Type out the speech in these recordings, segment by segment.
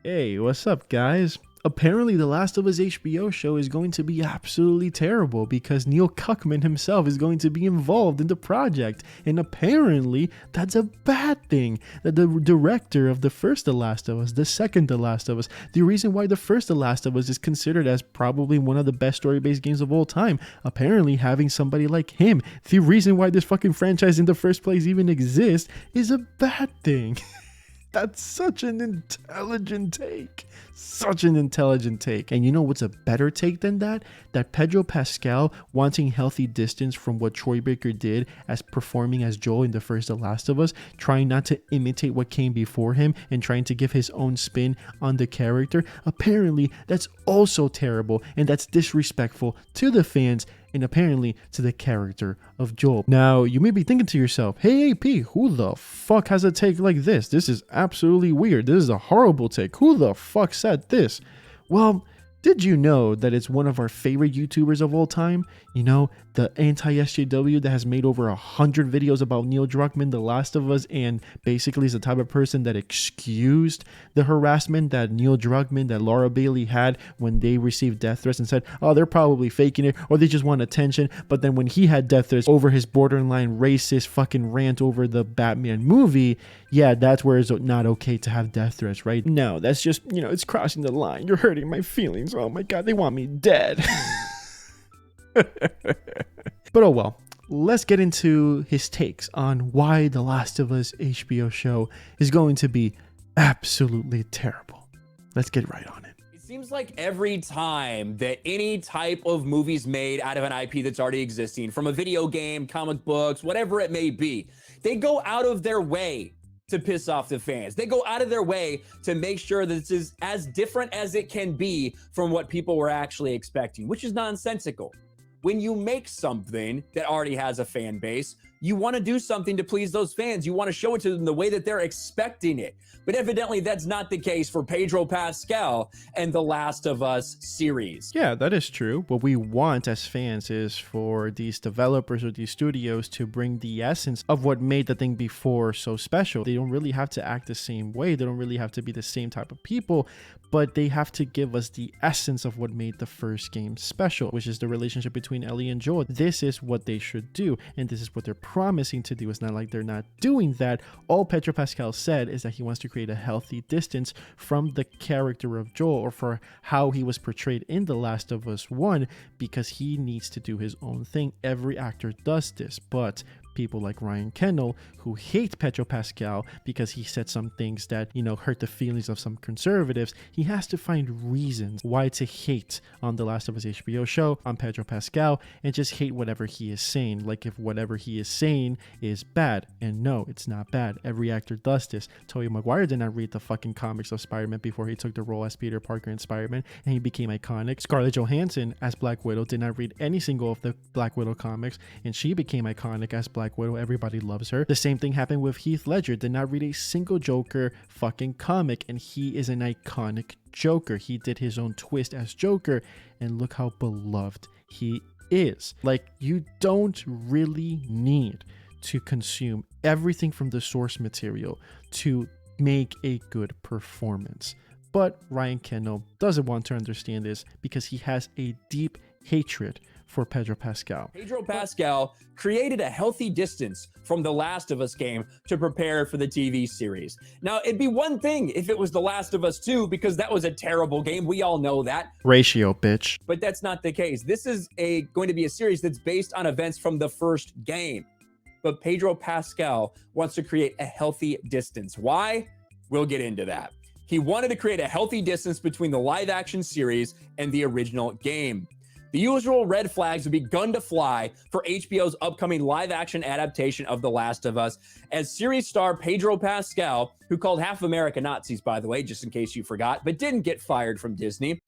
Hey, what's up, guys? Apparently, the Last of Us HBO show is going to be absolutely terrible because Neil Druckmann himself is going to be involved in the project. And apparently, that's a bad thing. That the director of the first The Last of Us, the second The Last of Us, the reason why the first The Last of Us is considered as probably one of the best story-based games of all time, apparently having somebody like him, the reason why this fucking franchise in the first place even exists, is a bad thing. That's such an intelligent take. Such an intelligent take. And you know what's a better take than that? That Pedro Pascal wanting healthy distance from what Troy Baker did as performing as Joel in the first The Last of Us, trying not to imitate what came before him and trying to give his own spin on the character. Apparently, that's also terrible and that's disrespectful to the fans and apparently to the character of Joel. Now, you may be thinking to yourself, hey AP, who the fuck has a take like this? This is absolutely weird. This is a horrible take. Who the fuck said this? Well, did you know that it's one of our favorite YouTubers of all time? You know, the anti-sjw that has made over 100 videos about Neil Druckmann, The Last of Us, and basically is the type of person that excused the harassment that Neil Druckmann, that Laura Bailey had when they received death threats and said, oh, they're probably faking it or they just want attention. But then when he had death threats over his borderline racist fucking rant over the Batman movie, yeah, that's where it's not okay to have death threats, right? No, that's just, you know, it's crossing the line. You're hurting my feelings. Oh my God, they want me dead. But oh well, let's get into his takes on why The Last of Us HBO show is going to be absolutely terrible. Let's get right on it. It seems like every time that any type of movie's made out of an IP that's already existing, from a video game, comic books, whatever it may be, they go out of their way to piss off the fans. They go out of their way to make sure that this is as different as it can be from what people were actually expecting, which is nonsensical. When you make something that already has a fan base, you want to do something to please those fans. You want to show it to them the way that they're expecting it. But evidently that's not the case for Pedro Pascal and The Last of Us series. Yeah, that is true. What we want as fans is for these developers or these studios to bring the essence of what made the thing before so special. They don't really have to act the same way. They don't really have to be the same type of people, but they have to give us the essence of what made the first game special, which is the relationship between Ellie and Joel. This is what they should do, and this is what they're promising to do. It's not like they're not doing that. All Pedro Pascal said is that he wants to create a healthy distance from the character of Joel, or for how he was portrayed in The Last of Us 1, because he needs to do his own thing. Every actor does this, but people like Ryan Kinel, who hate Pedro Pascal because he said some things that, you know, hurt the feelings of some conservatives, he has to find reasons why to hate on The Last of Us HBO show, on Pedro Pascal, and just hate whatever he is saying, like if whatever he is saying is bad. And no, it's not bad. Every actor does this. Tobey Maguire did not read the fucking comics of Spider-Man before he took the role as Peter Parker in Spider-Man, and he became iconic. Scarlett Johansson as Black Widow did not read any single of the Black Widow comics, and she became iconic as Black Widow. Everybody loves her. The same thing happened with Heath Ledger. Did not read a single Joker fucking comic, and he is an iconic Joker. He did his own twist as Joker, and look how beloved he is. Like, you don't really need to consume everything from the source material to make a good performance. But Ryan Kinel doesn't want to understand this because he has a deep hatred for Pedro Pascal. Pedro Pascal created a healthy distance from the Last of Us game to prepare for the TV series. Now, it'd be one thing if it was The Last of Us 2, because that was a terrible game. We all know that. Ratio, bitch. But that's not the case. This is going to be a series that's based on events from the first game. But Pedro Pascal wants to create a healthy distance. Why? We'll get into that. He wanted to create a healthy distance between the live action series and the original game. The usual red flags have begun to fly for HBO's upcoming live-action adaptation of The Last of Us, as series star Pedro Pascal, who called half America Nazis, by the way, just in case you forgot, but didn't get fired from Disney,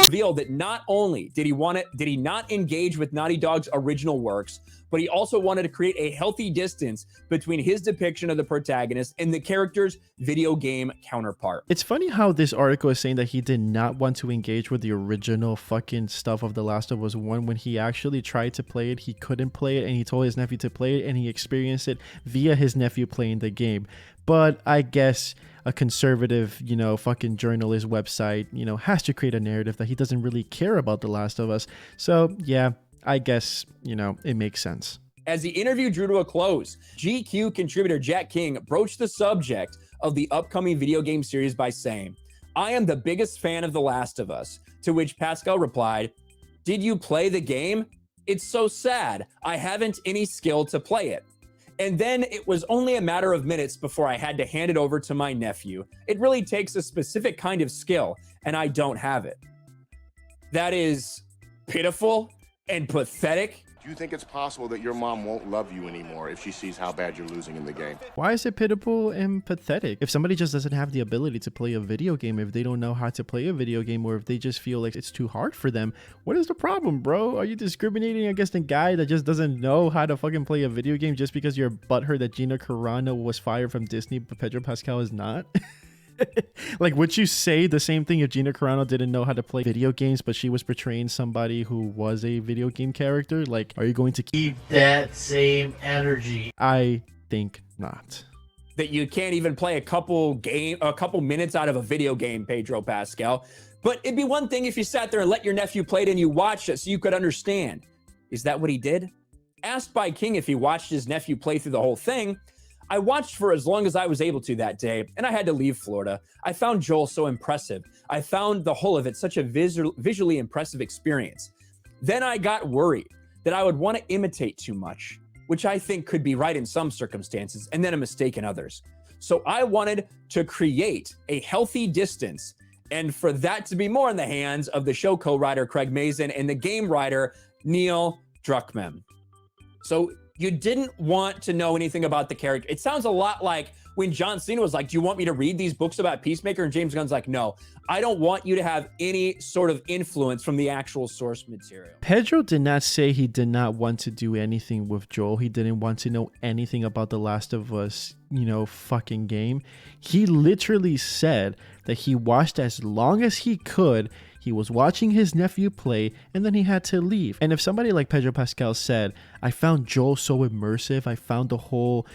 revealed that not only did he not engage with Naughty Dog's original works, but he also wanted to create a healthy distance between his depiction of the protagonist and the character's video game counterpart. It's funny how this article is saying that he did not want to engage with the original fucking stuff of The Last of Us 1. When he actually tried to play it, he couldn't play it, and he told his nephew to play it, and he experienced it via his nephew playing the game. But I guess a conservative, fucking journalist website, has to create a narrative that he doesn't really care about The Last of Us. So yeah, I guess, it makes sense. As the interview drew to a close, GQ contributor Jack King broached the subject of the upcoming video game series by saying, "I am the biggest fan of The Last of Us," to which Pascal replied, "Did you play the game? It's so sad. I haven't any skill to play it. And then it was only a matter of minutes before I had to hand it over to my nephew. It really takes a specific kind of skill, and I don't have it." That is pitiful and pathetic. Do you think it's possible that your mom won't love you anymore if she sees how bad you're losing in the game? Why is it pitiful and pathetic? If somebody just doesn't have the ability to play a video game, if they don't know how to play a video game, or if they just feel like it's too hard for them, what is the problem, bro? Are you discriminating against a guy that just doesn't know how to fucking play a video game just because you're butthurt that Gina Carano was fired from Disney but Pedro Pascal is not? Like, would you say the same thing if Gina Carano didn't know how to play video games, but she was portraying somebody who was a video game character? Like, are you going to keep that same energy? I think not. That you can't even play a couple minutes out of a video game, Pedro Pascal. But it'd be one thing if you sat there and let your nephew play it and you watched it so you could understand. Is that what he did? Asked by King if he watched his nephew play through the whole thing, "I watched for as long as I was able to that day, and I had to leave Florida. I found Joel so impressive. I found the whole of it such a visually impressive experience. Then I got worried that I would want to imitate too much, which I think could be right in some circumstances and then a mistake in others. So I wanted to create a healthy distance, and for that to be more in the hands of the show co-writer Craig Mazin and the game writer Neil Druckmann." So you didn't want to know anything about the character. It sounds a lot like when John Cena was like, "Do you want me to read these books about Peacemaker?" And James Gunn's like, "No, I don't want you to have any sort of influence from the actual source material." Pedro did not say he did not want to do anything with Joel. He didn't want to know anything about The Last of Us, fucking game. He literally said that he watched as long as he could. He was watching his nephew play, and then he had to leave. And if somebody like Pedro Pascal said, "I found Joel so immersive, I found the whole,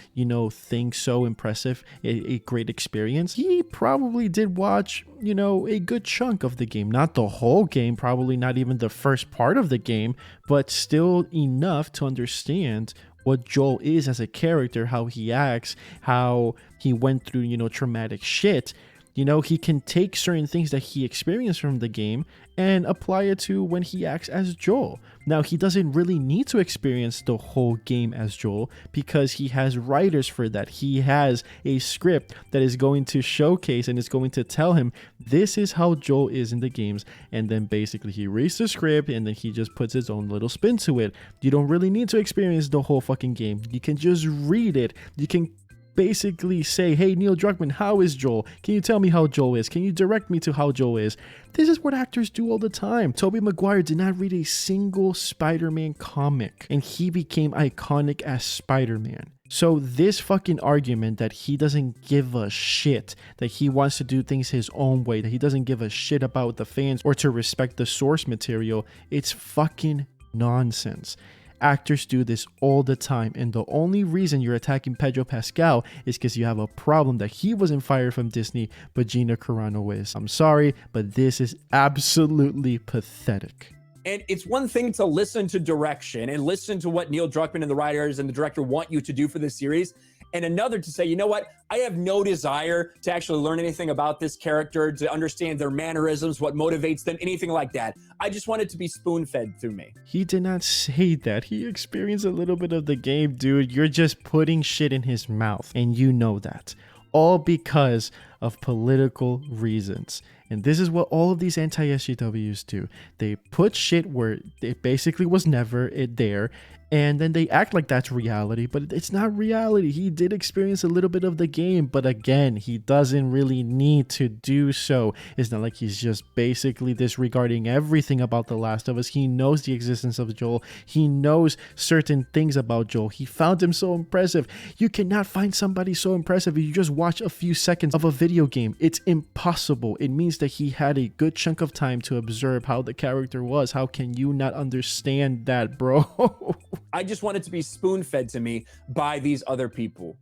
thing so impressive, a great experience," he probably did watch, a good chunk of the game. Not the whole game, probably not even the first part of the game, but still enough to understand what Joel is as a character, how he acts, how he went through, traumatic shit. He can take certain things that he experienced from the game and apply it to when he acts as Joel. Now, he doesn't really need to experience the whole game as Joel because he has writers for that. He has a script that is going to showcase and is going to tell him this is how Joel is in the games. And then basically he reads the script and then he just puts his own little spin to it. You don't really need to experience the whole fucking game. You can just read it. You can basically say, "Hey, Neil Druckmann, how is Joel? Can you tell me how Joel is? Can you direct me to how Joel is?" This is what actors do all the time. Tobey Maguire did not read a single Spider-Man comic, and he became iconic as Spider-Man. So this fucking argument that he doesn't give a shit, that he wants to do things his own way, that he doesn't give a shit about the fans or to respect the source material, it's fucking nonsense. Actors do this all the time, and the only reason you're attacking Pedro Pascal is because you have a problem that he wasn't fired from Disney, but Gina Carano is. I'm sorry, but this is absolutely pathetic. And it's one thing to listen to direction and listen to what Neil Druckmann and the writers and the director want you to do for this series, and another to say, you know what, I have no desire to actually learn anything about this character, to understand their mannerisms, what motivates them, anything like that. I just want it to be spoon-fed through me. He did not say that. He experienced a little bit of the game, dude. You're just putting shit in his mouth, and you know that. All because of political reasons. And this is what all of these anti-SJWs do. They put shit where it basically was never there, and then they act like that's reality, but it's not reality. He did experience a little bit of the game, but again, he doesn't really need to do so. It's not like he's just basically disregarding everything about The Last of Us. He knows the existence of Joel. He knows certain things about Joel. He found him so impressive. You cannot find somebody so impressive if you just watch a few seconds of a video game. It's impossible. It means that he had a good chunk of time to observe how the character was. How can you not understand that, bro? I just want it to be spoon-fed to me by these other people.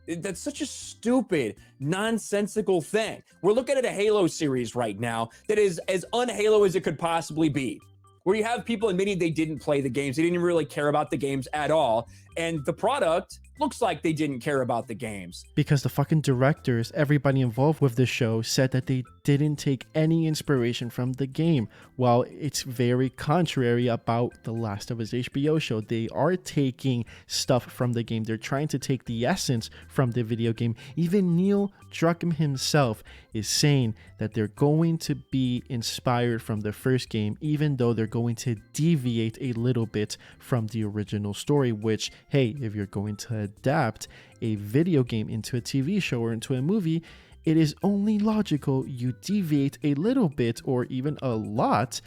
That's such a stupid, nonsensical thing. We're looking at a Halo series right now that is as un-Halo as it could possibly be, where you have people admitting they didn't play the games, they didn't really care about the games at all, and the product looks like they didn't care about the games. Because the fucking directors, everybody involved with the show, said that they didn't take any inspiration from the game. While it's very contrary about the Last of Us HBO show. They are taking stuff from the game. They're trying to take the essence from the video game. Even Neil Druckmann himself is saying that they're going to be inspired from the first game, even though they're going to deviate a little bit from the original story, which, hey, if you're going to adapt a video game into a TV show or into a movie, it is only logical you deviate a little bit or even a lot,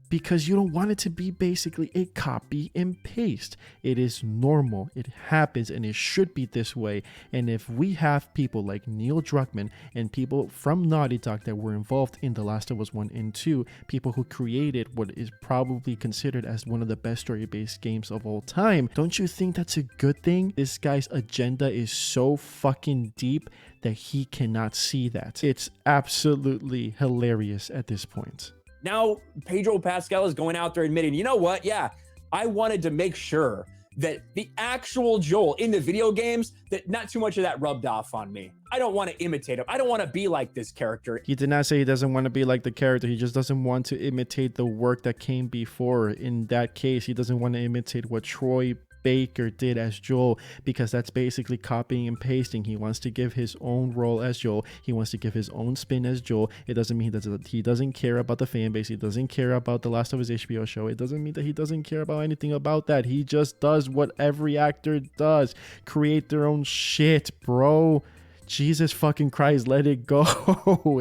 because you don't want it to be basically a copy and paste. It is normal, it happens, and it should be this way. And if we have people like Neil Druckmann and people from Naughty Dog that were involved in The Last of Us 1 and 2, people who created what is probably considered as one of the best story-based games of all time, don't you think that's a good thing? This guy's agenda is so fucking deep that he cannot see that. It's absolutely hilarious at this point. Now, Pedro Pascal is going out there admitting, you know what? Yeah, I wanted to make sure that the actual Joel in the video games, that not too much of that rubbed off on me. I don't want to imitate him. I don't want to be like this character. He did not say he doesn't want to be like the character. He just doesn't want to imitate the work that came before. In that case, he doesn't want to imitate what Troy Baker did as Joel, because that's basically copying and pasting. He wants to give his own role as Joel. He wants to give his own spin as Joel. It doesn't mean that he doesn't care about the fan base. He doesn't care about the Last of Us HBO show. It doesn't mean that he doesn't care about anything about that. He just does what every actor does. Create their own shit, bro. Jesus fucking Christ, let it go.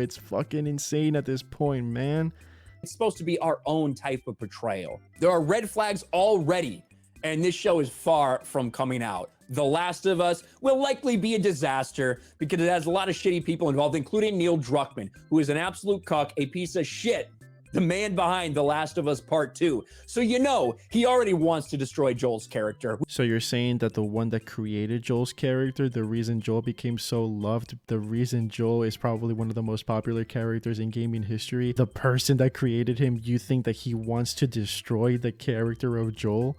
It's fucking insane at this point, man. It's supposed to be our own type of portrayal. There are red flags already, and this show is far from coming out. The Last of Us will likely be a disaster because it has a lot of shitty people involved, including Neil Druckmann, who is an absolute cuck, a piece of shit, the man behind The Last of Us Part 2. So you know he already wants to destroy Joel's character. So you're saying that the one that created Joel's character, the reason Joel became so loved, the reason Joel is probably one of the most popular characters in gaming history, the person that created him, you think that he wants to destroy the character of Joel?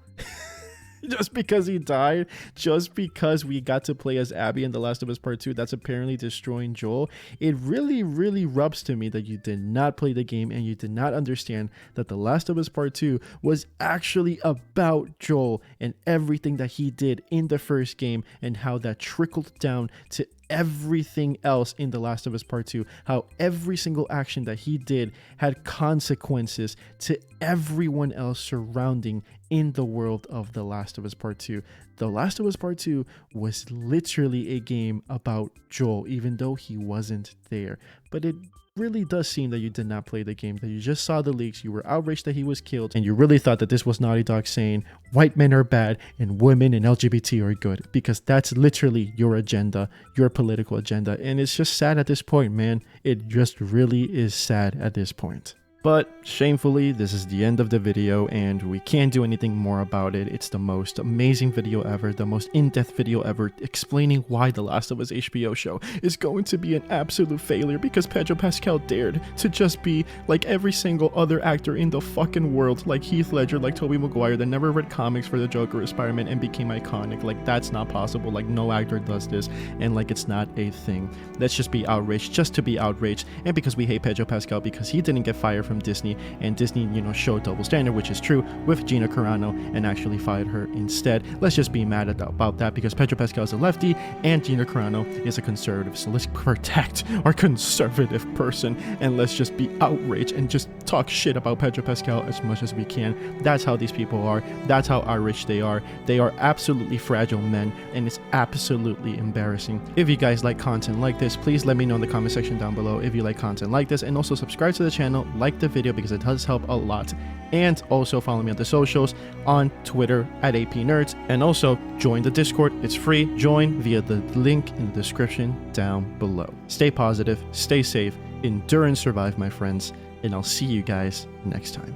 Just because he died, just because we got to play as Abby in The Last of Us Part 2, that's apparently destroying Joel. It really, really rubs to me that you did not play the game and you did not understand that The Last of Us Part 2 was actually about Joel and everything that he did in the first game and how that trickled down to everything else in The Last of Us Part 2, how every single action that he did had consequences to everyone else surrounding in the world of The Last of Us Part 2. The Last of Us Part 2 was literally a game about Joel, even though he wasn't there. But it really does seem that you did not play the game, that you just saw the leaks, you were outraged that he was killed, and you really thought that this was Naughty Dog saying white men are bad and women and LGBT are good, because that's literally your agenda, your political agenda. And it's just sad at this point, man. It just really is sad at this point. But shamefully, this is the end of the video and we can't do anything more about it. It's the most amazing video ever, the most in-depth video ever, explaining why The Last of Us HBO show is going to be an absolute failure because Pedro Pascal dared to just be like every single other actor in the fucking world, like Heath Ledger, like Tobey Maguire, that never read comics for the Joker or Spider-Man and became iconic. Like, that's not possible. Like, no actor does this, and like, it's not a thing. Let's just be outraged just to be outraged, and because we hate Pedro Pascal because he didn't get fired from Disney, and Disney, showed double standard, which is true, with Gina Carano, and actually fired her instead. Let's just be mad about that because Pedro Pascal is a lefty and Gina Carano is a conservative. So let's protect our conservative person and let's just be outraged and just talk shit about Pedro Pascal as much as we can. That's how these people are. That's how outraged they are. They are absolutely fragile men, and it's absolutely embarrassing. If you guys like content like this, please let me know in the comment section down below if you like content like this, and also subscribe to the channel, like the video because it does help a lot, and also follow me on the socials on Twitter at APNerds, and also join the Discord. It's free. Join via the link in the description down below. Stay positive, stay safe, endure and survive, my friends, and I'll see you guys next time.